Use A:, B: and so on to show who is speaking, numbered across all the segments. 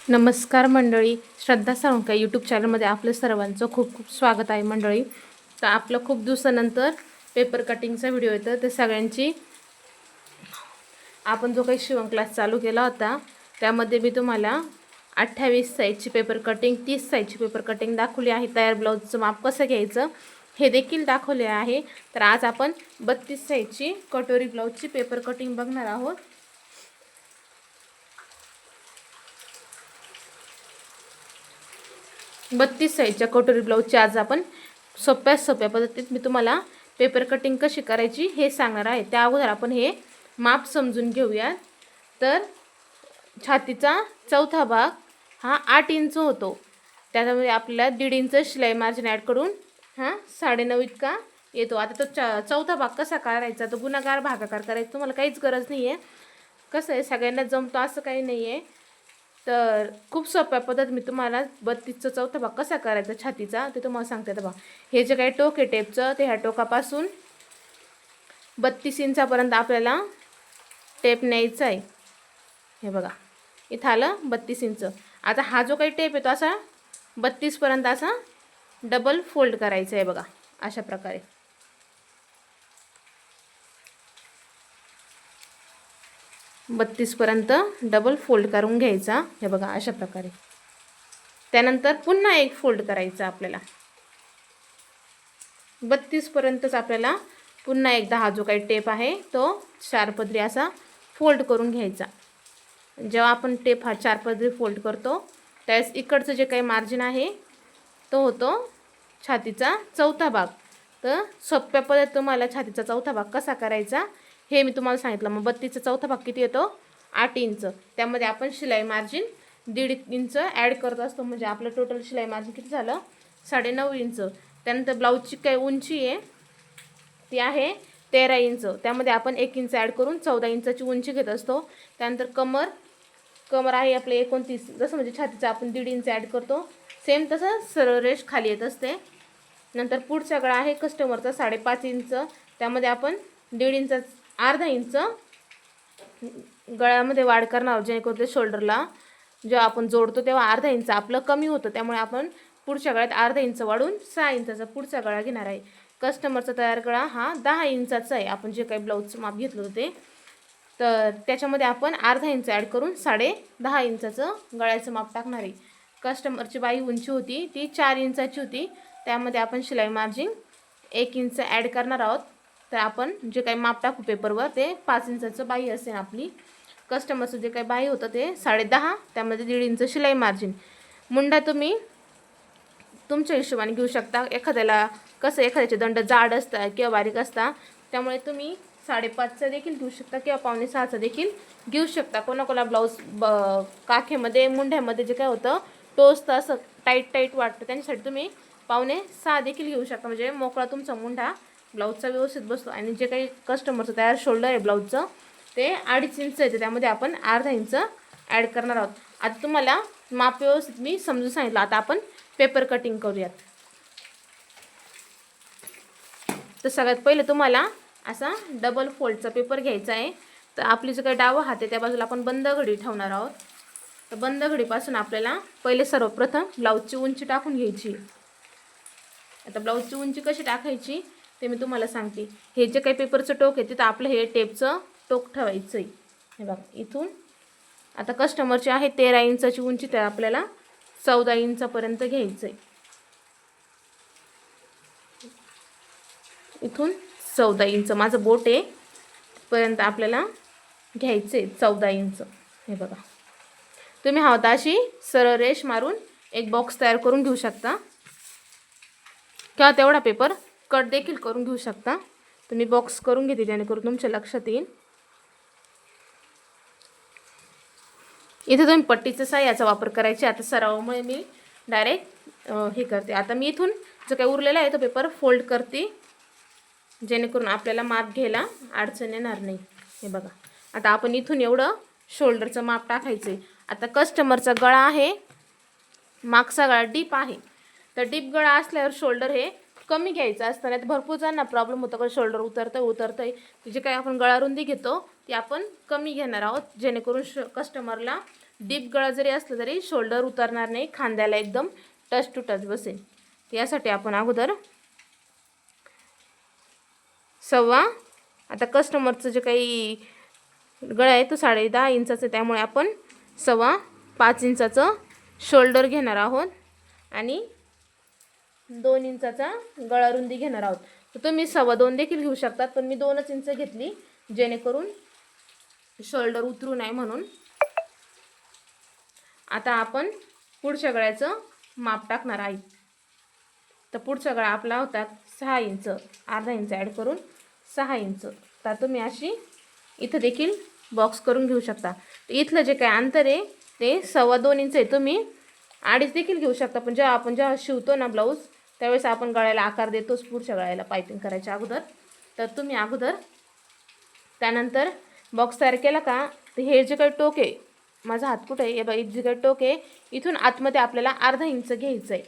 A: नमस्कार मंडळी, श्रद्धा साळुंखे यूट्यूब चॅनलमध्ये आपलं सर्वांचं खूप खूप स्वागत आहे मंडळी. तर आपलं खूप दिवसानंतर पेपर कटिंगचा व्हिडिओ येतो. तर सगळ्यांची आपण जो काही शिवण क्लास चालू केला होता त्यामध्ये मी तुम्हाला 28 साईजची पेपर कटिंग, 30 साईजची पेपर कटिंग दाखवली आहे. तयार ब्लाऊजचं माप कसं घ्यायचं हे देखील दाखवले आहे. तर आज आपण 32 साईजची कटोरी ब्लाऊजची पेपर कटिंग बघणार आहोत. 32 साईजच्या कटोरी ब्लाऊजची आज आपण सोप्या पद्धतीत मी तुम्हाला पेपर कटिंग कशी करायची हे सांगणार आहे. त्या अगोदर आपण हे माप समजून घेऊया. तर छातीचा चौथा भाग हा 8 इंच होतो. त्याच्यामध्ये आपल्याला 1.5 इंच शिलाई मार्जिन ॲड करून 9.5 इतका येतो. आता तो चौथा भाग कसा करायचा, तो गुणाकार भागाकार करायचा तुम्हाला काहीच गरज नाही आहे. कसं आहे, सगळ्यांना जमतो असं काही नाही आहे. तर खूप सोप्या पद्धत मी तुम्हाला 32चा चौथा भाग कसा करायचा छातीचा ते तुम्हाला सांगते. तर बघा, हे जे काही टोक आहे टेपचं, ते ह्या टोकापासून 32 इंचापर्यंत आपल्याला टेप न्यायचा आहे. हे बघा, इथं आलं 32 इंच. आता हा जो काही टेप आहे तो असा 32 पर्यंत असा डबल फोल्ड करायचा आहे. बघा, अशा प्रकारे 32 पर्यंत डबल फोल्ड करून घ्यायचा. हे बघा, अशा प्रकारे. त्यानंतर पुन्हा एक फोल्ड करायचा आपल्याला 32 पर्यंतच. आपल्याला पुन्हा एकदा हा जो काही टेप आहे तो 4 पदरी असा फोल्ड करून घ्यायचा. जेव्हा आपण टेप हा 4 पदरी फोल्ड करतो त्यावेळेस इकडचं जे काही मार्जिन आहे तो होतो छातीचा चौथा भाग. तर सोप्या पद्धत तुम्हाला छातीचा चौथा भाग कसा करायचा हे मी तुम्हाला सांगितलं. मग 32चा चौथा भाग किती येतो? 8 इंच. त्यामध्ये आपण शिलाई मार्जिन 1.5 इंच ॲड करत असतो. म्हणजे आपलं टोटल शिलाई मार्जिन किती झालं? 9.5 इंच. त्यानंतर ब्लाऊजची काही उंची आहे ती आहे 13 इंच. त्यामध्ये आपण 1 इंच ॲड करून 14 इंचाची उंची घेत असतो. त्यानंतर कमर आहे आपले 29. जसं म्हणजे छातीचा आपण 1.5 इंच ॲड करतो, सेम तसं सरळ रेष खाली येत असते. नंतर पुढचा गळा आहे कस्टमरचा 5.5 इंच. त्यामध्ये आपण 1.5 इंच, अर्धा इंच गळ्यामध्ये वाढ करणार आहोत, जेणेकरून ते शोल्डरला जेव्हा आपण जोडतो तेव्हा अर्धा इंच आपलं कमी होतं. त्यामुळे आपण पुढच्या गळ्यात अर्धा इंच वाढून 6 इंचाचा पुढचा गळा घेणार आहे. कस्टमरचा तयार गळा हा 10 इंचाचा आहे. आपण जे काही ब्लाऊजचं माप घेतलं होतं ते, तर त्याच्यामध्ये आपण अर्धा इंच ॲड करून 10.5 इंचाचं गळ्याचं माप टाकणार आहे. कस्टमरची बाही उंची होती ती 4 इंचाची होती. त्यामध्ये आपण शिलाई मार्जिन 1 इंच ॲड करणार आहोत. तर आपण जे काही माप टाकू पेपरवर ते 5 इंचाचं बाही असेल आपली. कस्टमरचं जे काही बाही होतं ते 10.5, त्यामध्ये 1.5 इंच शिलाई मार्जिन. मुंडा तुम्ही तुमच्या हिशोबाने घेऊ शकता. एखाद्याला कसं, एखाद्याचे दंड जाड असतात किंवा बारीक असतात, त्यामुळे तुम्ही 5.5चा देखील घेऊ शकता किंवा 5.25चा देखील घेऊ शकता. कोणाकोणा ब्लाऊज काखेमध्ये मुंढ्यामध्ये जे काय होतं टोचतं, असं टाईट वाटतं, त्यांच्यासाठी तुम्ही 5.25 देखील घेऊ शकता. म्हणजे मोकळा तुमचा मुंढा ब्लाऊजचा व्यवस्थित बसतो. आणि जे काही कस्टमरचं तयार शोल्डर आहे ब्लाऊजचं ते 2.5 इंच येते. त्यामध्ये आपण अर्धा इंच ॲड करणार आहोत. आता तुम्हाला माप व्यवस्थित मी समजून सांगितलं. आता आपण पेपर कटिंग करूयात. तर सगळ्यात पहिले तुम्हाला असा डबल फोल्डचा पेपर घ्यायचा आहे. तर आपली जो काही डावा हात आहे त्या बाजूला आपण बंद घडी ठेवणार आहोत. तर बंद घडीपासून आपल्याला पहिले सर्वप्रथम ब्लाऊजची उंची टाकून घ्यायची. आता ब्लाऊजची उंची कशी टाकायची ते मी तुम्हाला सांगते. हे जे काही पेपरचं टोक आहे तिथं आपलं हे टेपचं टोक ठेवायचं आहे. हे बघा, इथून आता कस्टमरची आहे 13 इंचाची उंची, तर आपल्याला 14 इंचापर्यंत घ्यायचं आहे. इथून 14 इंच माझं बोट आहे पर्यंत आपल्याला घ्यायचे 14 इंच. हे बघा, तुम्ही हवं तर अशी सरळ रेष मारून एक बॉक्स तयार करून घेऊ शकता किंवा तेवढा पेपर कट देखील करून घेऊ शकता. तुम्ही बॉक्स करून घेते जेणेकरून तुमच्या लक्षात येईल. इथे तुम्ही पट्टीच्या साह्याचा वापर करायचा. आता सरावामुळे मी डायरेक्ट हे करते. आता मी इथून जो काही उरलेला आहे तो पेपर फोल्ड करते, जेणेकरून आपल्याला माप घ्यायला अडचण येणार नाही. हे बघा, आता आपण इथून एवढं शोल्डरचं माप टाकायचं आहे. आता कस्टमरचा गळा आहे, मागचा गळा डीप आहे. तर डीप गळा असल्यावर शोल्डर हे कमी घ्यायचं असतं. नाही तर भरपूर जणांना प्रॉब्लेम होतो का शोल्डर उतरतंय. जे काही आपण गळा रुंदी घेतो ती आपण कमी घेणार आहोत, जेणेकरून कस्टमरला डीप गळा जरी असलं तरी शोल्डर उतरणार नाही, खांद्याला एकदम टच टू टच बसेल. यासाठी आपण अगोदर आता कस्टमरचं जे काही गळा आहे तो 10.5 इंचाचा आहे, त्यामुळे आपण 5.25 इंचाचं शोल्डर घेणार आहोत आणि 2 इंचाचा गळा रुंदी घेणार आहोत. तर तुम्ही 2.25 देखील घेऊ शकतात, पण मी 2 इंच घेतली जेणेकरून शोल्डर उतरू नये म्हणून. आता आपण पुढच्या गळ्याचं माप टाकणार आहे. तर पुढचा गळा आपला होता 6 इंच, अर्धा इंच ॲड करून 6 इंच. तर तुम्ही अशी इथं देखील बॉक्स करून घेऊ शकता. इथलं जे काय अंतर आहे ते 2.25 इंच आहे. तुम्ही 2.5 देखील घेऊ शकता, पण जेव्हा शिवतो ना ब्लाऊज त्यावेळेस आपण गळ्याला आकार देतोच पुढच्या गळ्याला पायपिंग करायच्या अगोदर. तर तुम्ही अगोदर त्यानंतर बॉक्स तयार केला का, तर हे जे काही टोक आहे, माझा हात कुठे आहे हे बाई, जे काही टोक आहे इथून आतमध्ये आपल्याला अर्धा इंच घ्यायचं आहे.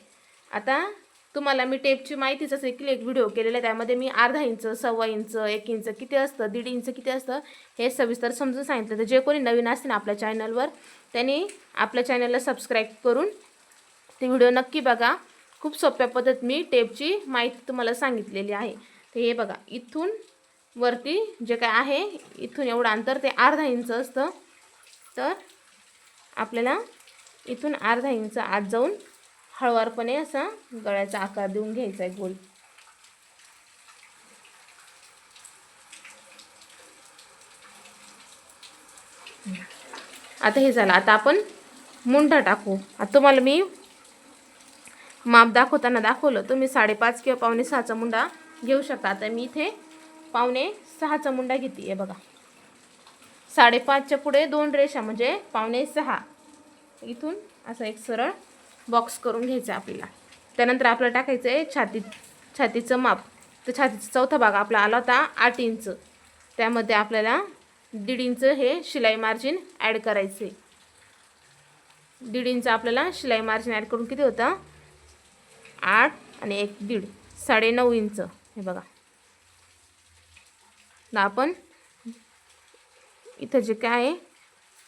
A: आता तुम्हाला मी टेपची माहितीच देखील एक व्हिडिओ केलेला आहे, त्यामध्ये मी अर्धा इंच, 1.25 इंच, 1 इंच किती असतं, 1.5 इंच किती असतं हे सविस्तर समजून सांगितलं. तर जे कोणी नवीन असतील आपल्या चॅनलवर त्यांनी आपल्या चॅनलला सबस्क्राईब करून ते व्हिडिओ नक्की बघा. खूप सोप्या पद्धत मी टेपची माहिती तुम्हाला सांगितलेली आहे. तर हे बघा, इथून वरती जे काय आहे इथून एवढं अंतर ते अर्धा इंच असतं. तर आपल्याला इथून अर्धा इंच आत जाऊन हळुवारपणे असा गळ्याचा आकार देऊन घ्यायचा आहे गोल. आता हे झालं. आता आपण मुंडा टाकू. आता तुम्हाला मी माप दाखवताना दाखवलं, तुम्ही 5.5 किंवा 5.25चा मुंडा घेऊ शकता. आता मी इथे 5.6चा मुंडा घेते आहे बघा. 5.5च्या पुढे 2 रेषा म्हणजे 5.6. इथून असं एक सरळ बॉक्स करून घ्यायचं आपल्याला. त्यानंतर आपल्याला टाकायचं आहे छातीचं माप. तर छातीचा चौथा भाग आपला आला होता 8 इंच. त्यामध्ये आपल्याला 1.5 इंच हे शिलाई मार्जिन ॲड करायचं आहे. 1.5 इंच आपल्याला शिलाई मार्जिन ॲड करून किती होतं, 8 आणि 1 1.5 9.5 इंच. हे बघा, आपण इथं जे काय आहे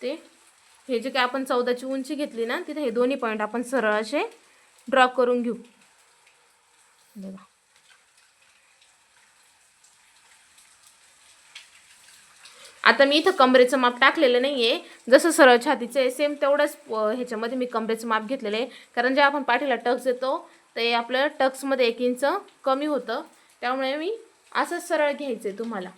A: ते हे जे काय आपण 14ची उंची घेतली ना, तिथे हे दोन्ही पॉईंट आपण सरळ असे ड्रॉ करून घेऊ. बघा, आता मी इथं कमरेचं माप टाकलेलं नाही आहे. जसं सरळ छातीचं आहे सेम तेवढंच ह्याच्यामध्ये मी कमरेचं माप घेतलेलं आहे. कारण जेव्हा आपण पाठीला टक्स देतो ते आपलं टक्समध्ये 1 इंच कमी होतं, त्यामुळे मी असं सरळ घ्यायचं आहे तुम्हाला.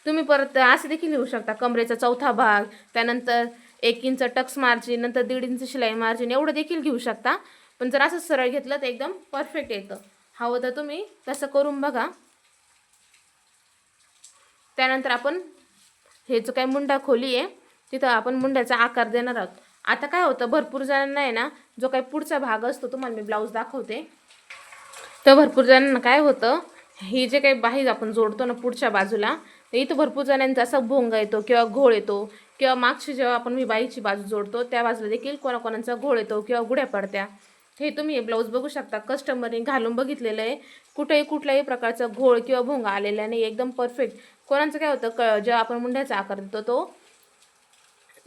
A: तुम्ही परत असे देखील लिहू शकता, कमरेचा चौथा भाग, त्यानंतर 1 इंच टक्स मार्जिन, नंतर 1.5 इंच शिलाई मार्जिन, एवढं देखील घेऊ शकता. पण जर असं सरळ घेतलं तर एकदम परफेक्ट येतं. हवं तर तुम्ही तसं करून बघा. त्यानंतर आपण हे जो काही मुंडा खोली आहे तिथं आपण मुंड्याचा आकार देणार आहोत. आता काय होतं, भरपूर जणांना आहे ना, जो काही पुढचा भाग असतो तुम्हाला मी ब्लाऊज दाखवते, तर भरपूर जणांना काय होतं, ही जे काही बाही आपण जोडतो ना पुढच्या बाजूला, तर इथं भरपूर जणांचा असा भोंगा येतो किंवा घोळ येतो, किंवा मागची जेव्हा आपण ही बाहीची बाजू जोडतो त्या बाजूला देखील कोणाकोणाचा घोळ येतो किंवा गुड्या पडत्या. हे तुम्ही हे ब्लाऊज बघू शकता, कस्टमरने घालून बघितलेलं आहे. कुठल्याही प्रकारचा घोळ किंवा भोंगा आलेला नाही, एकदम परफेक्ट. कोणाचं काय होतं, जेव्हा आपण मुंड्याचा आकार देतो तो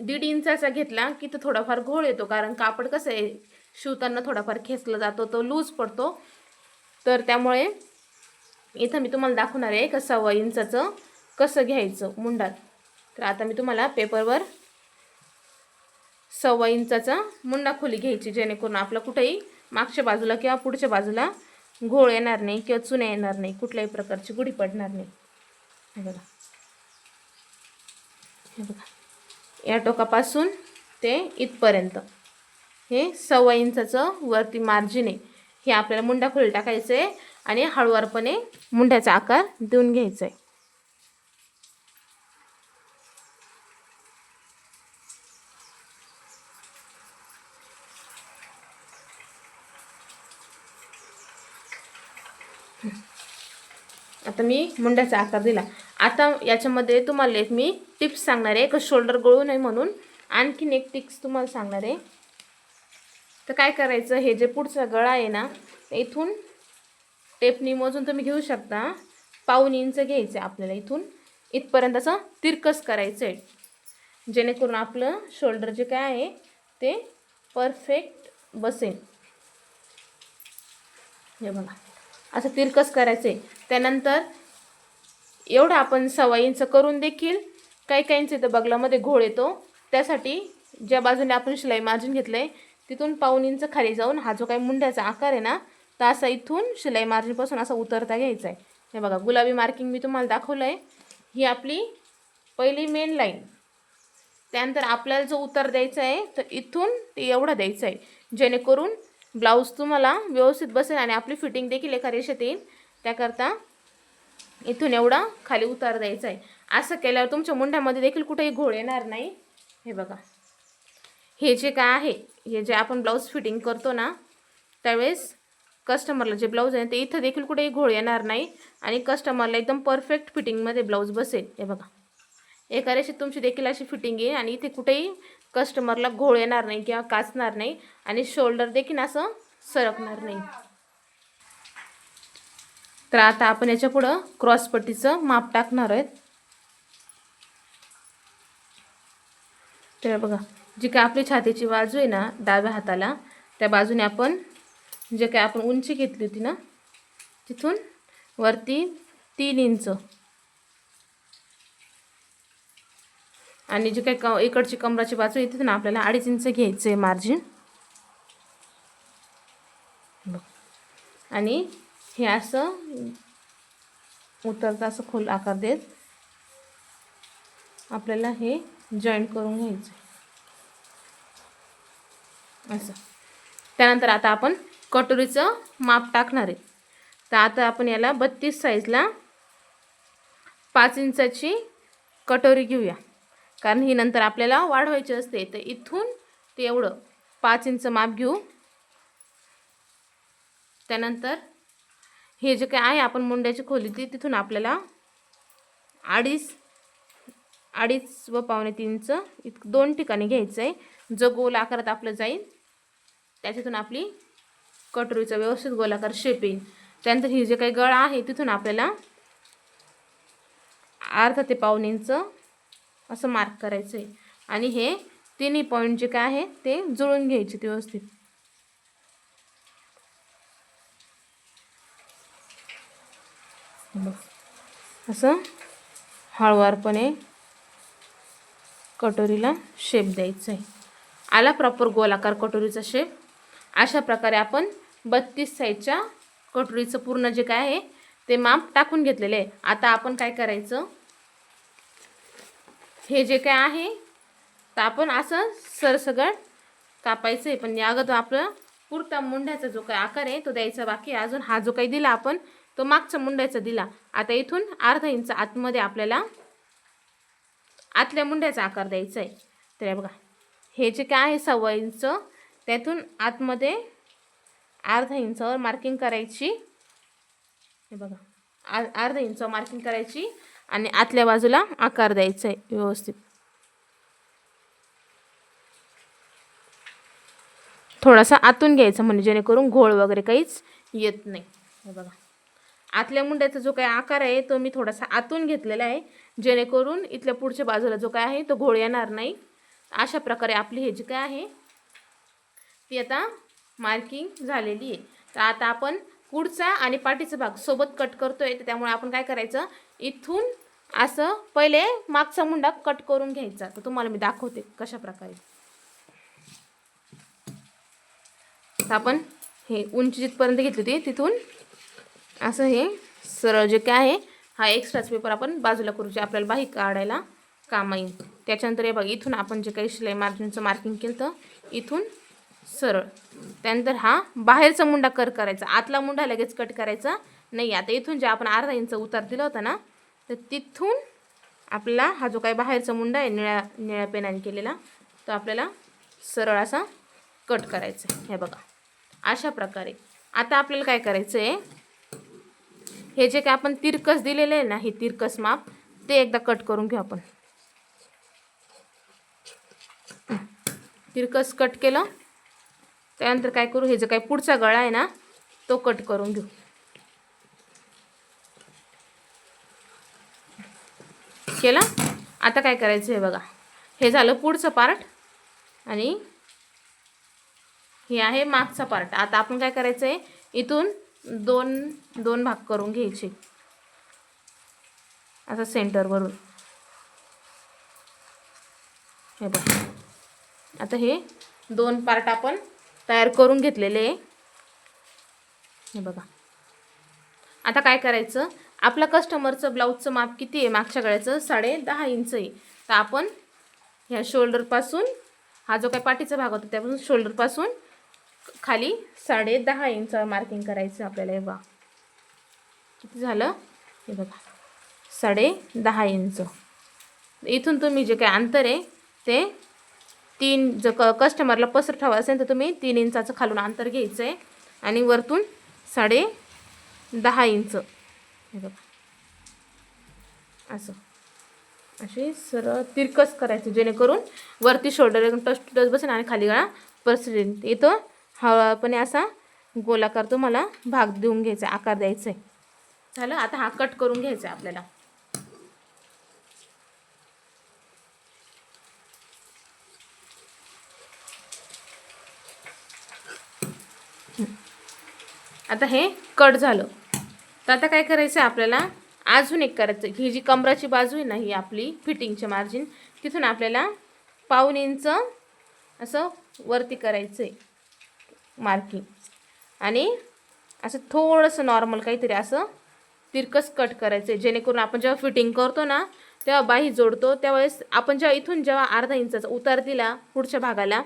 A: 1.5 इंचाचा घेतला की तो थोडाफार घोळ येतो, कारण कापड कसं आहे शिवताना थोडाफार खेचला जातो, तो लूज पडतो. तर त्यामुळे इथं मी तुम्हाला दाखवणार आहे 1.25 इंचाचं कसं घ्यायचं मुंडात. तर आता मी तुम्हाला पेपरवर 1.25 इंचाचा मुंडा खोली घ्यायची, जेणेकरून आपलं कुठेही मागच्या बाजूला किंवा पुढच्या बाजूला घोळ येणार नाही किंवा चुन्या येणार नाही, कुठल्याही प्रकारची गुढी पडणार नाही. हे बघा, या टोकापासून ते इथपर्यंत हे 1.25 इंचाचं वरती मार्जिन आहे. हे आपल्याला मुंडा खोली टाकायचं आहे आणि हळुवारपणे मुंड्याचा आकार देऊन घ्यायचा आहे. आता मी मुंड्याचा आकार दिला. आता याच्यामध्ये तुम्हाला एक मी टिप्स सांगणार आहे, शोल्डर गळू नये म्हणून आणखीन एक टिप्स तुम्हाला सांगणार आहे. तर काय करायचं, हे जे पुढचा गळा आहे ना, इथून टेपनी मोजून तुम्ही घेऊ शकता, 1.25 इंच घ्यायचं आहे आपल्याला. इथून इथपर्यंत असं तिरकस करायचं आहे. जेणेकरून आपलं शोल्डर जे काय आहे ते परफेक्ट बसेल. हे बघा असं तिरकस करायचं आहे. त्यानंतर एवढं आपण 1.25 इंच करून देखील काही काहींचे तर बगलामध्ये घोळ येतो. त्यासाठी ज्या बाजूने आपण शिलाई मार्जिन घेतलं आहे तिथून 1.25 इंच खाली जाऊन हा जो काही मुंड्याचा आकार आहे ना तर असा इथून शिलाई मार्जिनपासून असा उतरता घ्यायचा आहे. हे बघा गुलाबी मार्किंग मी तुम्हाला दाखवलं आहे. ही आपली पहिली मेन लाईन. त्यानंतर आपल्याला जो उतार द्यायचा आहे तर इथून ते एवढा द्यायचा आहे, जेणेकरून ब्लाऊज तुम्हाला व्यवस्थित बसेल आणि आपली फिटिंग देखील एका रेषेत येईल. त्याकरता इथून एवढा खाली उतार द्यायचा आहे. असं केल्यावर तुमच्या मुंड्यामध्ये देखील कुठेही घोळ येणार नाही. हे बघा हे जे काय आहे, हे जे आपण ब्लाऊज फिटिंग करतो ना त्यावेळेस कस्टमरला जे ब्लाऊज आहे ते इथं देखील कुठेही घोळ येणार नाही आणि कस्टमरला एकदम परफेक्ट फिटिंगमध्ये ब्लाऊज बसेल. हे बघा एका रेषेत तुमची देखील अशी फिटिंग येईल आणि इथे कुठेही कस्टमरला घोळ येणार नाही किंवा काचणार नाही आणि शोल्डर देखील असं सरकणार नाही. तर आता आपण याच्या पुढं क्रॉसपट्टीचं माप टाकणार आहेत. तर बघा जी काय आपली छातीची बाजू आहे ना डाव्या हाताला त्या बाजूने आपण जे काय आपण उंची घेतली होती ना तिथून वरती 3 इंच आणि जे काही इकडची कमराची बाजू आहे तिथून आपल्याला 2.5 इंच घ्यायचं आहे मार्जिन. आणि हे असं उतरता असं खोल आकार देत आपल्याला हे जॉईंट करून घ्यायचं असं. त्यानंतर आता आपण कटोरीचं माप टाकणार आहे. तर आता आपण याला 32 साईजला 5 इंचाची कटोरी घेऊया, कारण ही नंतर आपल्याला वाढवायची असते. तर इथून ते एवढं 5 इंच माप घेऊ. त्यानंतर हे जे काय आहे आपण मुंड्याची खोली ती तिथून आपल्याला 2.5 व 2.25 इंच दोन ठिकाणी घ्यायचं आहे. जो गोल आकारात आपलं जाईल त्याच्यातून आपली कटोरीचा व्यवस्थित गोलाकार शेप येईल. त्यानंतर ही जे काही गळा आहे तिथून आपल्याला 1/2 ते 1.25 इंच असं मार्क करायचं आहे आणि हे तिन्ही पॉईंट जे काय आहे ते जुळून घ्यायचे व्यवस्थित. असं हळूवारपणे कटोरीला शेप द्यायचा आहे. आला प्रॉपर गोलाकार कटोरीचा शेप. अशा प्रकारे आपण 32 साईजच्या कटोरीचं पूर्ण जे काय आहे ते माप टाकून घेतलेले आहे. आता आपण काय करायचं, हे जे काय आहे तर आपण असं सरसगट कापायचं आहे. पण या अगोदर आपलं पुरता मुंड्याचा जो काही आकार आहे तो द्यायचा बाकी आहे. अजून हा जो काही दिला आपण तो मागचा मुंड्याचा दिला. आता इथून 1/2 इंच आतमध्ये आपल्याला आतल्या मुंड्याचा आकार द्यायचा आहे. तर बघा हे जे काय आहे 1.25 इंच त्यातून आतमध्ये 1/2 इंचावर मार्किंग करायची. हे बघा 1/2 इंचावर मार्किंग करायची आणि आतल्या बाजूला आकार द्यायचा आहे व्यवस्थित. थोडासा आतून घ्यायचा म्हणजे जेणेकरून घोळ वगैरे काहीच येत नाही. हे बघा आतल्या मुंड्याचा जो काही आकार आहे तो मी थोडासा आतून घेतलेला आहे, जेणेकरून इथल्या पुढच्या बाजूला जो काय आहे तो घोळ येणार नाही. अशा प्रकारे आपली हे जे काय आहे ती आता मार्किंग झालेली आहे. तर आता आपण पुढचा आणि पाठीचा भाग सोबत कट करतोय. तर त्यामुळे आपण काय करायचं, इथून असं पहिले मागचा मुंडा कट करून घ्यायचा. तर तुम्हाला मी दाखवते कशा प्रकारे. तर आपण हे उंची जिथपर्यंत घेतली होती तिथून असं हे सरळ जे काय आहे हा एक्स्ट्राच पेपर आपण बाजूला करू जे आपल्याला बाही काढायला काम येईल. त्याच्यानंतर हे बघा इथून आपण जे काही शिलाई मार्जिनचं मार्किंग केलं तर इथून सरळ. त्यानंतर हा बाहेरचा मुंडा करायचा, आतला मुंडा लगेच कट करायचा नाही. आता इथून जे आपण 1/2 इंच उतार दिला होता ना तर तिथून आपला हा जो काही बाहेरचा मुंडा आहे निळ्या पेनाने केलेला तो आपल्याला सरळ असा कट करायचा. हे बघा अशा प्रकारे. आता आपल्याला काय करायचं आहे, हे जे काय आपण तिरकस दिलेलं आहे ना हे तिरकस माप ते एकदा कट करून घेऊ आपण. तिरकस कट केलं त्यानंतर काय करू, हे जे काही पुढचा गळा आहे ना तो कट करून घेऊ. केला. आता काय करायचं आहे बघा, हे झालं पुढचं पार्ट आणि हे आहे मागचा पार्ट. आता आपण काय करायचं आहे, इथून दोन भाग करून घ्यायचे असं सेंटरवरून. हे बघा, आता हे 2 पार्ट आपण तयार करून घेतलेले आहे. हे बघा, आता काय करायचं, आपल्या कस्टमरचं ब्लाऊजचं माप किती आहे, मागच्या गळ्याचं 10.5 इंच आहे. तर आपण ह्या शोल्डरपासून, हा जो काही पाठीचा भाग होता त्यापासून शोल्डरपासून खाली 10.5 इंच मार्किंग करायचं आपल्याला. हे बघा किती झालं, हे बघा 10.5 इंच. इथून तुम्ही जे काही अंतर आहे ते 3, जर कस्टमरला पसर ठेवा असेल तर तुम्ही 3 इंचाचं खालून अंतर घ्यायचं आहे आणि वरतून 10.5 इंच. हे बघा असं, अशी सरळ तिरकस करायचं जेणेकरून वरती शोल्डर एकदम टच टू टच बसेल आणि खाली गळा पसरेल. इथं हळूपणे असा गोलाकार तुम्हाला भाग देऊन घ्यायचा, आकार द्यायचा आहे. झालं, आता हा कट करून घ्यायचा आहे आपल्याला. आता हे कट झालं. तर आता काय करायचं आहे आपल्याला, अजून एक करायचं. ही जी कमराची बाजू आहे ना, ही आपली फिटिंगचे मार्जिन, तिथून आपल्याला 1/2 इंच असं वरती करायचं आहे मार्किंग आणि असं थोडंसं नॉर्मल काहीतरी असं तिरकस कट करायचं आहे, जेणेकरून आपण जेव्हा फिटिंग करतो ना तेव्हा बाही जोडतो त्यावेळेस आपण जेव्हा इथून जेव्हा 1/2 इंचाचा उतार दिला पुढच्या भागाला,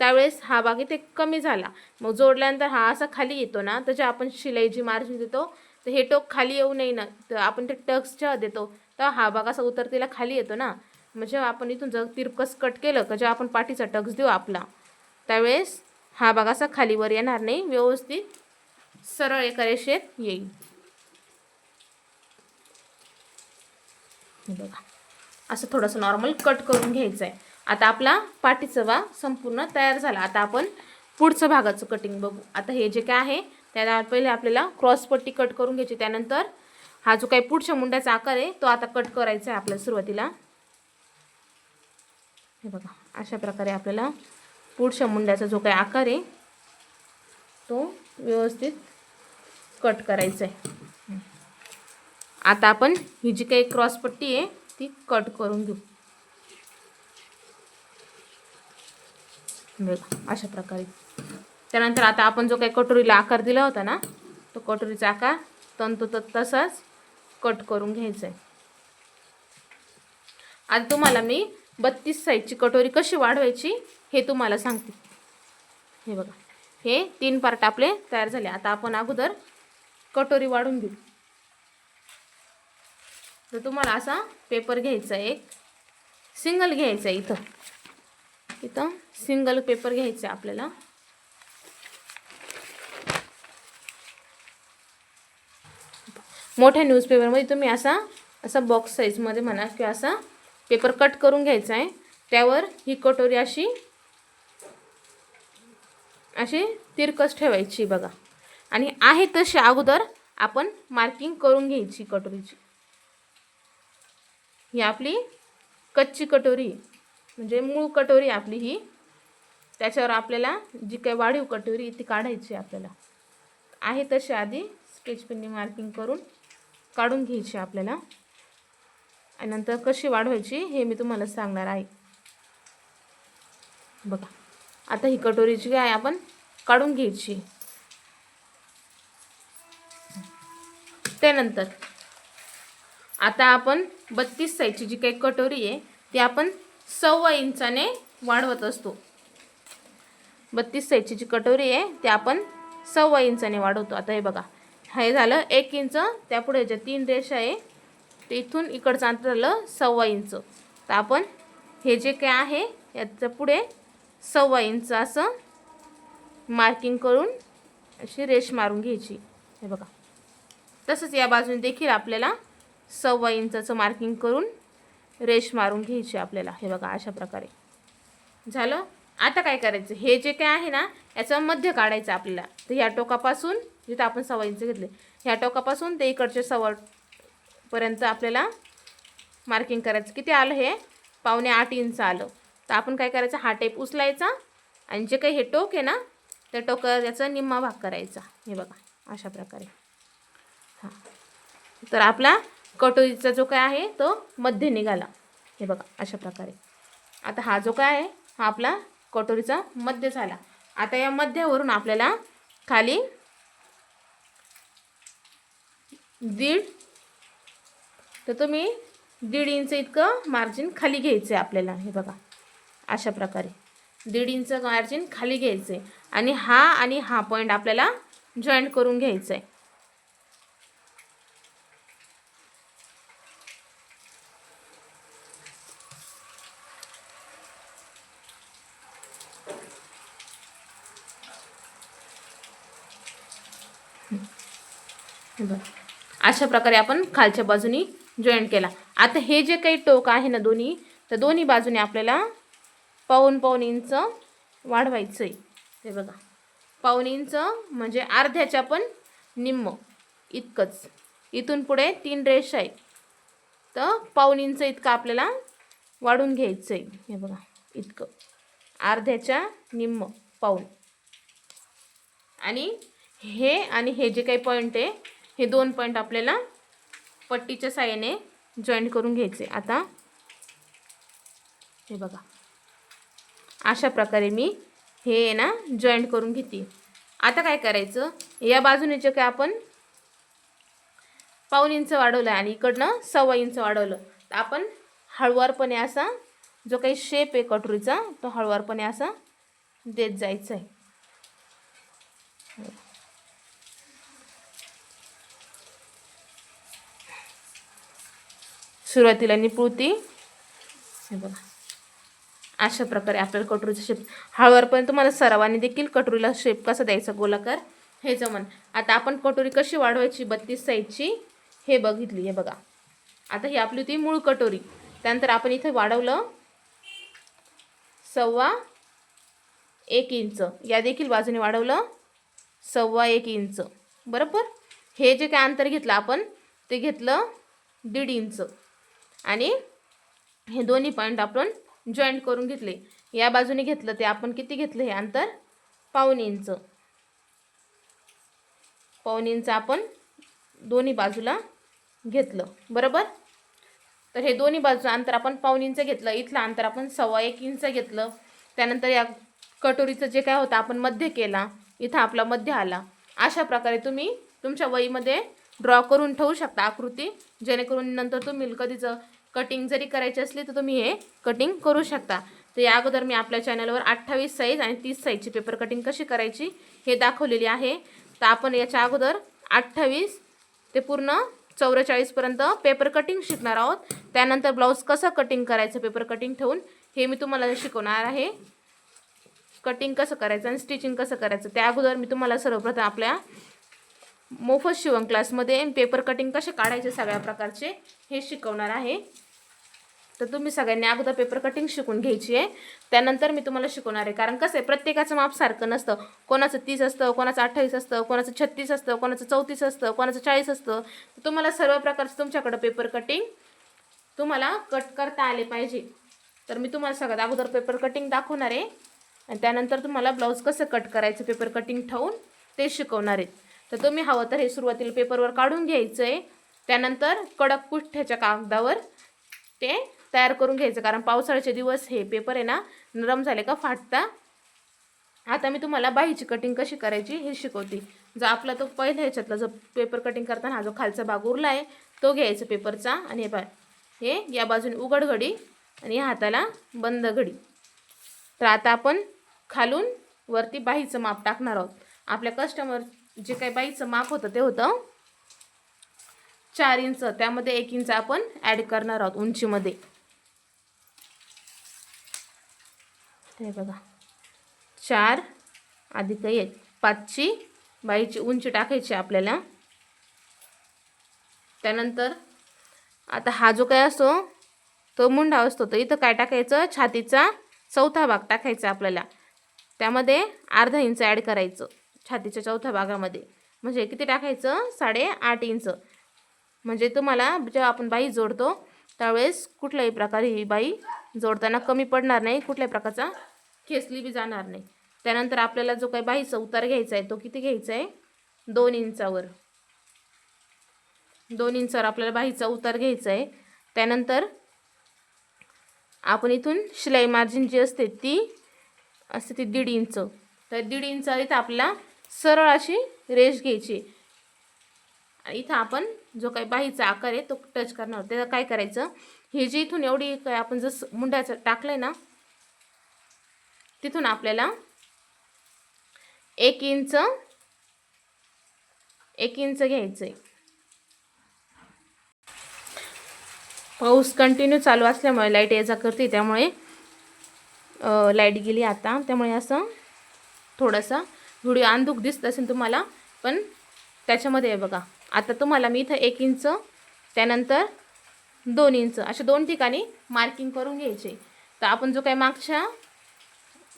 A: त्यावेळेस हा भाग इथे कमी झाला. मग जोडल्यानंतर हा असा खाली येतो ना, तर जेव्हा आपण शिलाई जी मार्जिन देतो तर हे टोक खाली येऊ नये ना, तर आपण ते टक्स जेव्हा देतो तेव्हा हा भाग असा उतरतीला खाली येतो ना. मग जेव्हा आपण इथून जर तिरकस कट केलं का, जेव्हा आपण पाठीचा टक्स देऊ आपला, त्यावेळेस हा भाग असा खालीवर येणार नाही, व्यवस्थित सरळ एका रेषेत येईल. बघा, असं थोडंसं नॉर्मल कट करून घ्यायचं आहे. आता आपला पाठीचा भाग संपूर्ण तयार झाला. आता आपण पुढचं भागाचं कटिंग बघू. आता हे जे काय आहे त्याला पहिले आपल्याला क्रॉसपट्टी कट करून घ्यायची, त्यानंतर हा जो काही पुढच्या मुंड्याचा आकार आहे तो आता कट करायचा आहे आपल्याला सुरुवातीला. हे बघा, अशा प्रकारे आपल्याला पुढच्या मुंड्याचा जो काही आकार आहे तो व्यवस्थित कट करायचा आहे. आता आपण ही जी काही क्रॉसपट्टी आहे ती कट करून घेऊ. बघा अशा प्रकारे. त्यानंतर आता आपण जो काही कटोरीला आकार दिला होता ना, तो कटोरीचा आकार तंतोतत तसाच कट करून घ्यायचा आहे. आज तुम्हाला मी 32 साईजची कटोरी कशी वाढवायची हे तुम्हाला सांगते. हे बघा, हे 3 पार्ट आपले तयार झाले. आता आपण अगोदर कटोरी वाढून घेऊ. तर तुम्हाला असा पेपर घ्यायचा, एक सिंगल घ्यायचा आहे. इथं सिंगल पेपर घ्यायचा आपल्याला. मोठ्या न्यूजपेपरमध्ये तुम्ही असा बॉक्स साईजमध्ये म्हणा किंवा असा पेपर कट करून घ्यायचा आहे. त्यावर ही कटोरी अशी तिरकस ठेवायची बघा. आणि आहे तशी अगोदर आपण मार्किंग करून घ्यायची कटोरीची. ही आपली कच्ची कटोरी म्हणजे मूळ कटोरी आपली ही. त्याच्यावर आपल्याला जी काही वाढीव कटोरी ती काढायची आपल्याला. आहे तशी आधी स्केच पेनने मार्किंग करून काढून घ्यायची आपल्याला. आणि नंतर कशी वाढवायची हे मी तुम्हाला सांगणार आहे. बघा, आता ही कटोरीची काय आपण काढून घ्यायची. त्यानंतर आता आपण 32 साईजची जी काही कटोरी आहे ती आपण 1.25 इंचाने वाढवत असतो. 32 साईजची जी कटोरी आहे ती आपण 1.25 इंचाने वाढवतो. आता हे बघा, हे झालं 1 इंच. त्यापुढे ज्या 3 रेषा आहे ते इथून इकडचं अंतर झालं 1.25 इंच. तर आपण हे जे काय आहे याच्या पुढे 1.25 इंच असं मार्किंग करून अशी रेष मारून घ्यायची. हे बघा, तसंच या बाजूने देखील आपल्याला 1.25 इंचाचं मार्किंग करून रेष मारून घ्यायची आपल्याला. हे बघा, अशा प्रकारे झालं. आता काय करायचं, हे जे काय आहे ना याचं मध्य काढायचं आपल्याला. तर ह्या टोकापासून जिथं आपण 1.25 इंच घेतले ह्या टोकापासून ते इकडचे 1.25 पर्यंत आपल्याला मार्किंग करायचं. किती आलं हे 8.25 इंच आलं. तर आपण काय करायचं, हा टेप उचलायचा आणि जे काही हे टोक आहे ना त्या टोकावर याचा निम्मा भाग करायचा. हे बघा अशा प्रकारे. हां, तर आपला कटोरीचा जो काय आहे तो मध्य निघाला. हे बघा अशा प्रकारे. आता हा जो काय आहे हा आपला कटोरीचा मध्य झाला. आता या मध्यावरून आपल्याला खाली 1.5, तर तुम्ही 1.5 इंच इतकं मार्जिन खाली घ्यायचं आहे आपल्याला. हे बघा अशा प्रकारे 1.5 इंच मार्जिन खाली घ्यायचं आहे आणि हा पॉईंट आपल्याला जॉईंट करून घ्यायचा आहे. अशा प्रकारे आपण खालच्या बाजूनी जॉईंट केला. आता हे जे काही टोक आहे ना दोन्ही, तर दोन्ही बाजूने आपल्याला 1.25 इंच वाढवायचं आहे. ते बघा 1.25 इंच म्हणजे अर्ध्याच्या पण निम्म इतकंच. इथून पुढे 3 रेष आहे, तर 1.25 इंच इतकं आपल्याला वाढून घ्यायचं आहे. हे बघा इतकं, अर्ध्याच्या निम्म पाऊण. आणि हे जे काही पॉईंट आहे हे 2 पॉईंट आपल्याला पट्टीच्या साहाय्याने जॉईंट करून घ्यायचे. आता हे बघा अशा प्रकारे मी हे ना जॉईंट करून घेते. आता काय करायचं, या बाजूने जे काय आपण 1.25 इंच वाढवलं आणि इकडनं 1.25 इंच वाढवलं, तर आपण हळुवारपणे असा जो काही शेप आहे कटोरीचा तो हळुवारपणे असा देत जायचा आहे. सुरुवातीला निपुळती. हे बघा अशा प्रकारे आपल्याला कटोरीचा शेप हळूवारपणे तुम्हाला सरावाने देखील कटोरीला शेप कसा द्यायचा गोलाकार हे जमन. आता आपण कटोरी कशी वाढवायची 32 साईजची हे बघितली. हे बघा आता ही आपली होती मूळ कटोरी. त्यानंतर आपण इथे वाढवलं 1.25 इंच, या देखील बाजूने वाढवलं 1.25 इंच बरोबर. हे जे काय अंतर घेतलं आपण ते घेतलं 1.5 इंच आणि हे दोन्ही पॉईंट आपण जॉईंट करून घेतले. या बाजूने घेतलं ते आपण किती घेतलं हे अंतर 1.25 इंच. 1.25 इंच आपण दोन्ही बाजूला घेतलं बरोबर. तर हे दोन्ही बाजूचं अंतर आपण 1.25 इंच घेतलं. इथलं अंतर आपण 1.25 इंच घेतलं. त्यानंतर या कटोरीचं जे काय होतं आपण मध्य केला, इथं आपला मध्य आला. अशा प्रकारे तुम्ही तुमच्या वहीमध्ये ड्रॉ करून ठेवू शकता आकृती, जेणेकरून नंतर तुम्ही कधीच कटिंग जरी करायची असली तर तुम्ही हे कटिंग करू शकता. तर या अगोदर मी आपल्या चॅनलवर 28 साईज आणि 30 साईजची पेपर कटिंग कशी करायची हे दाखवलेली आहे. तर आपण याच्या अगोदर 28 ते पूर्ण 44 पर्यंत पेपर कटिंग शिकणार आहोत. त्यानंतर ब्लाऊज कसं कटिंग करायचं पेपर कटिंग ठेवून हे मी तुम्हाला शिकवणार आहे. कटिंग कसं करायचं आणि स्टिचिंग कसं करायचं त्या अगोदर मी तुम्हाला सर्वप्रथम आपल्या मोफत शिवण क्लासमध्ये पेपर कटिंग कसे काढायचे सगळ्या प्रकारचे हे शिकवणार आहे. तर तुम्ही सगळ्यांनी अगोदर पेपर कटिंग शिकून घ्यायची आहे. त्यानंतर मी तुम्हाला शिकवणार आहे. कारण कसं आहे प्रत्येकाचं माप सारखं नसतं. कोणाचं 30 असतं, कोणाचं 28 असतं, कोणाचं 36 असतं, कोणाचं 34 असतं, कोणाचं 40 असतं. तुम्हाला सर्व प्रकारचं तुमच्याकडं पेपर कटिंग तुम्हाला कट करता आले पाहिजे. तर मी तुम्हाला सगळ्यात अगोदर पेपर कटिंग दाखवणार आहे आणि त्यानंतर तुम्हाला ब्लाऊज कसं कट करायचं पेपर कटिंग ठेवून ते शिकवणार आहेत. तर तुम्ही हवं तर हे सुरुवातीला पेपरवर काढून घ्यायचं आहे. त्यानंतर कडक पुठ्ठ्याच्या कागदावर ते तयार करून घ्यायचं. कारण पावसाळ्याचे दिवस हे पेपर आहे ना नरम झाले का फाटता. आता मी तुम्हाला बाहीची कटिंग कशी करायची हे शिकवते. जो आपला तो पहिल्या ह्याच्यातला जो पेपर कटिंग करताना हा जो खालचा भाग उरला आहे तो घ्यायचा पेपरचा आणि हे या बाजूने उघड घडी आणि या हाताला बंद घडी. तर आता आपण खालून वरती बाहीचं माप टाकणार आहोत. आपल्या कस्टमर जे काही बाहीचं माप होतं ते होतं 4 इंच. त्यामध्ये 1 इंच आपण ॲड करणार आहोत उंचीमध्ये. हे बघा 4 अधिक 1 5ची बाहीची उंची टाकायची आपल्याला. त्यानंतर आता हा जो काय असतो तो मुंडा असतो तर इथं काय टाकायचं छातीचा चौथा भाग टाकायचा आपल्याला. त्यामध्ये अर्धा इंच ॲड करायचं छातीच्या चौथ्या भागामध्ये. म्हणजे किती टाकायचं 8.5 इंच. म्हणजे तुम्हाला जेव्हा आपण बाही जोडतो त्यावेळेस कुठल्याही प्रकारे ही बाई जोडताना कमी पडणार नाही, कुठल्याही प्रकारचा खेचली बी जाणार नाही. त्यानंतर आपल्याला जो काही बाहीचा उतार घ्यायचा आहे तो किती घ्यायचा आहे, 2 इंचावर. 2 इंचावर आपल्याला बाहीचा उतार घ्यायचा आहे. त्यानंतर आपण इथून शिलाई मार्जिन जी असते ती असते ती 1.5 इंच. तर 1.5 इंच इथं आपल्याला सरळ अशी रेष घ्यायची. इथं आपण जो काही बाहीचा आकार आहे तो टच करणार. त्याला काय करायचं, हे जी इथून एवढी काय आपण जसं मुंड्याचं टाकलंय ना, तिथून आपल्याला 1 इंच घ्यायचं आहे. पाऊस कंटिन्यू चालू असल्यामुळे लाईट यायचा करते, त्यामुळे लाईट गेली आता. त्यामुळे असं थोडासा व्हिडिओ अंधुक दिसत असेल तुम्हाला, पण त्याच्यामध्ये आहे बघा. आता तुम्हाला मी इथं 1 इंच त्यानंतर 2 इंच अशा 2 ठिकाणी मार्किंग करून घ्यायचे. तर आपण जो काही मागच्या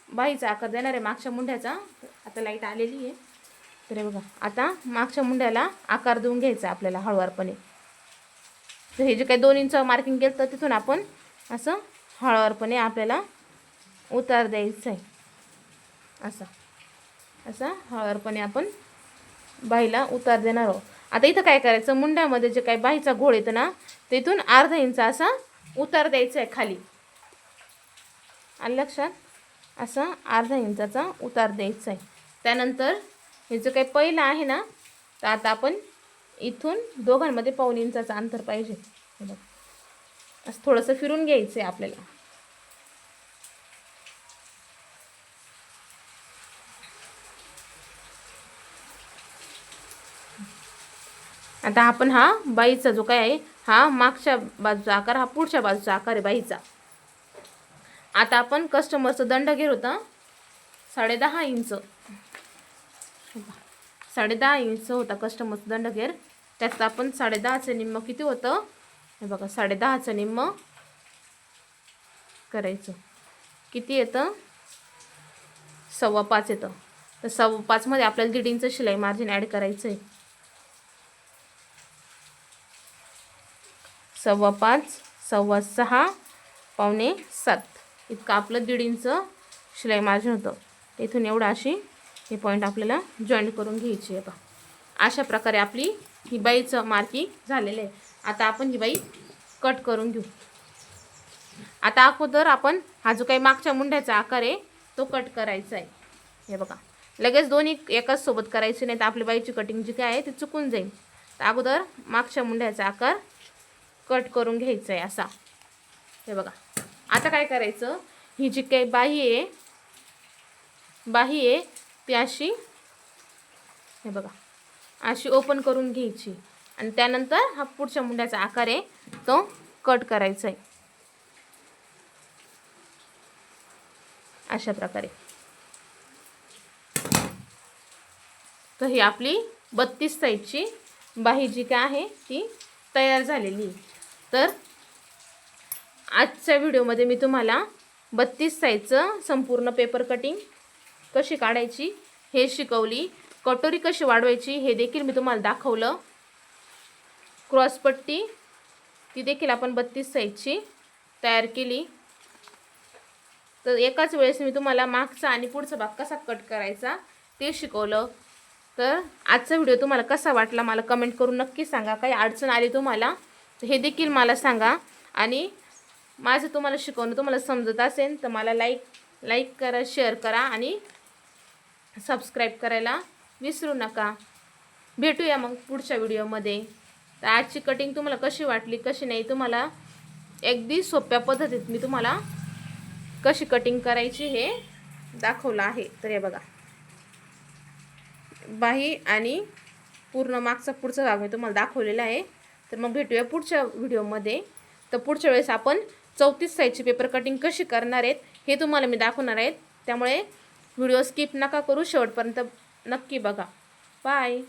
A: बाहीचा आकार देणार आहे मागच्या मुंड्याचा, आता लाईट आलेली आहे तर हे बघा, आता मागच्या मुंड्याला आकार देऊन घ्यायचा आपल्याला हळूवारपणे. तर हे जे काही 2 इंच मार्किंग केलं तर तिथून आपण असं हळूवारपणे आपल्याला उतार द्यायचा आहे. असा हळूवारपणे आपण बाहीला उतार देणार आहोत. आता इथं काय करायचं, मुंड्यामध्ये जे काही बाहीचा घोळ येतो ना, तिथून अर्धा इंच असा उतार द्यायचा आहे खाली. आलं लक्षात? असा अर्धा इंचाचा उतार द्यायचा आहे. त्यानंतर हे जे काही पहिलं आहे ना, तर आता आपण इथून दोघांमध्ये 1.5 इंचाचं अंतर पाहिजे. असं थोडंसं फिरून घ्यायचं आहे आपल्याला. आता आपण हा बाईचा जो काय आहे हा मागच्या बाजूचा आकार, हा पुढच्या बाजूचा आकार आहे बाईचा. आता आपण कस्टमरचं दंड घेर होता 10.5 इंच. 10.5 इंच होता कस्टमरचं दंड घेर. त्यात आपण 10.5चं निम्म किती होतं, हे बघा 10.5चं निम्म करायचं. किती येतं, 5.25 येतं. तर 5.25 मध्ये आपल्याला 1.5 इंच शिलाई मार्जिन ॲड करायचं आहे. 5.25, 6.25, 6.25 इतकं आपलं 1.5 इंच शिलाई मार्जिन होतं. इथून एवढं अशी हे पॉईंट आपल्याला जॉईंट करून घ्यायची आहे. अशा प्रकारे आपली ही बाईचं मार्किंग झालेलं आहे. आता आपण ही बाई कट करून घेऊ. आता अगोदर आपण हा जो काही मागच्या मुंड्याचा आकार आहे तो कट करायचा आहे. हे बघा, लगेच दोन्ही एकाच सोबत करायचे नाही तर आपली बाईची कटिंग जी काय आहे ती चुकून जाईल. तर अगोदर मागच्या मुंड्याचा आकार कट करून घ्यायचा आहे असा. हे बघा, आता काय करायचं, ही जी काही बाही आहे ती अशी, हे बघा अशी ओपन करून घ्यायची आणि त्यानंतर हा पुढच्या मुंड्याचा आकार आहे तो कट करायचा आहे अशा प्रकारे. तर ही आपली 32 साईजची बाही जी काय आहे ती तयार झालेली. तर आजच्या व्हिडिओमध्ये मी तुम्हाला 32 साईजचं संपूर्ण पेपर कटिंग कशी काढायची हे शिकवली. कटोरी कशी वाढवायची हे देखील मी तुम्हाला दाखवलं. क्रॉसपट्टी ती देखील आपण 32 साईजची तयार केली. तर एकाच वेळेस मी तुम्हाला मागचा आणि पुढचा भाग कसा कट करायचा ते शिकवलं. तर आजचा व्हिडिओ तुम्हाला कसा वाटला मला कमेंट करून नक्की सांगा. काही अडचण आली तुम्हाला तर हे देखील मला सांगा. आणि माझं तुम्हाला शिकवणं तुम्हाला समजत असेल तर मला लाईक करा, शेअर करा आणि सबस्क्राईब करायला विसरू नका. भेटूया मग पुढच्या व्हिडिओमध्ये. तर आजची कटिंग तुम्हाला कशी वाटली कशी नाही, तुम्हाला अगदी सोप्या पद्धतीत मी तुम्हाला कशी कटिंग करायची हे दाखवलं आहे. तर हे बघा, बाही आणि पूर्ण मागचा पुढचा भाग मी तुम्हाला दाखवलेला आहे. तर मग भेटूया पुढच्या व्हिडिओमध्ये. तर पुढच्या वेळेस आपण 34 साईजची पेपर कटिंग कशी करणार आहेत हे तुम्हाला मी दाखवणार आहेत. त्यामुळे व्हिडिओ स्किप नका करू, शेवटपर्यंत नक्की बघा. बाय.